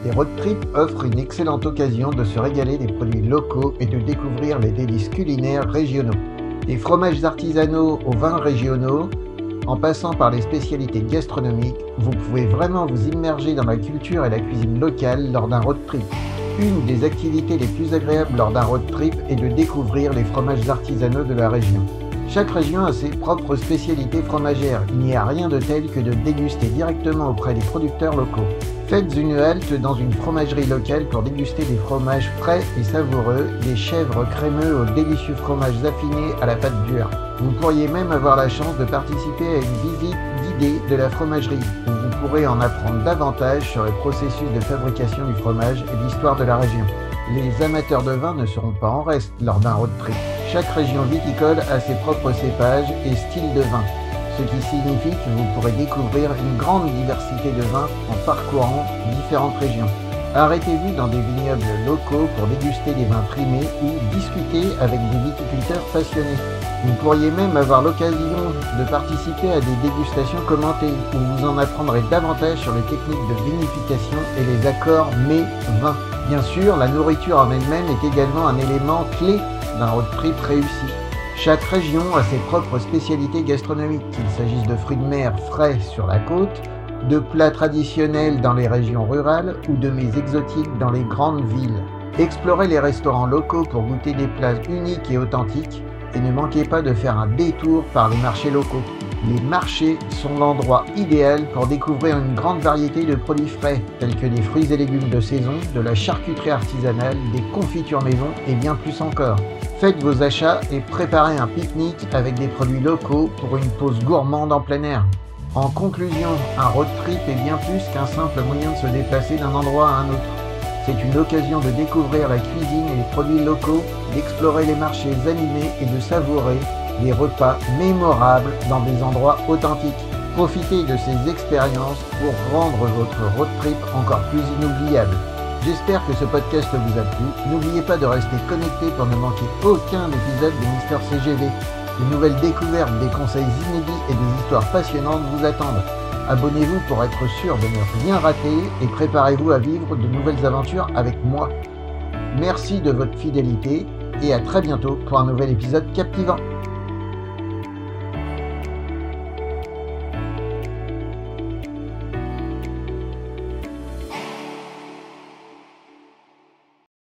Les road trips offrent une excellente occasion de se régaler des produits locaux et de découvrir les délices culinaires régionaux. Des fromages artisanaux aux vins régionaux, en passant par les spécialités gastronomiques, vous pouvez vraiment vous immerger dans la culture et la cuisine locale lors d'un road trip. Une des activités les plus agréables lors d'un road trip est de découvrir les fromages artisanaux de la région. Chaque région a ses propres spécialités fromagères. Il n'y a rien de tel que de déguster directement auprès des producteurs locaux. Faites une halte dans une fromagerie locale pour déguster des fromages frais et savoureux, des chèvres crémeux aux délicieux fromages affinés à la pâte dure. Vous pourriez même avoir la chance de participer à une visite guidée de la fromagerie, où vous pourrez en apprendre davantage sur le processus de fabrication du fromage et l'histoire de la région. Les amateurs de vin ne seront pas en reste lors d'un road trip. Chaque région viticole a ses propres cépages et styles de vin, ce qui signifie que vous pourrez découvrir une grande diversité de vins en parcourant différentes régions. Arrêtez-vous dans des vignobles locaux pour déguster des vins primés ou discuter avec des viticulteurs passionnés. Vous pourriez même avoir l'occasion de participer à des dégustations commentées où vous en apprendrez davantage sur les techniques de vinification et les accords mets-vins. Bien sûr, la nourriture en elle-même est également un élément clé d'un road trip réussi. Chaque région a ses propres spécialités gastronomiques, qu'il s'agisse de fruits de mer frais sur la côte, de plats traditionnels dans les régions rurales ou de mets exotiques dans les grandes villes. Explorez les restaurants locaux pour goûter des plats uniques et authentiques et ne manquez pas de faire un détour par les marchés locaux. Les marchés sont l'endroit idéal pour découvrir une grande variété de produits frais, tels que des fruits et légumes de saison, de la charcuterie artisanale, des confitures maison et bien plus encore. Faites vos achats et préparez un pique-nique avec des produits locaux pour une pause gourmande en plein air. En conclusion, un road trip est bien plus qu'un simple moyen de se déplacer d'un endroit à un autre. C'est une occasion de découvrir la cuisine et les produits locaux, d'explorer les marchés animés et de savourer des repas mémorables dans des endroits authentiques. Profitez de ces expériences pour rendre votre road trip encore plus inoubliable. J'espère que ce podcast vous a plu. N'oubliez pas de rester connecté pour ne manquer aucun épisode de Mister CGV. De nouvelles découvertes, des conseils inédits et des histoires passionnantes vous attendent. Abonnez-vous pour être sûr de ne rien rater et préparez-vous à vivre de nouvelles aventures avec moi. Merci de votre fidélité et à très bientôt pour un nouvel épisode captivant.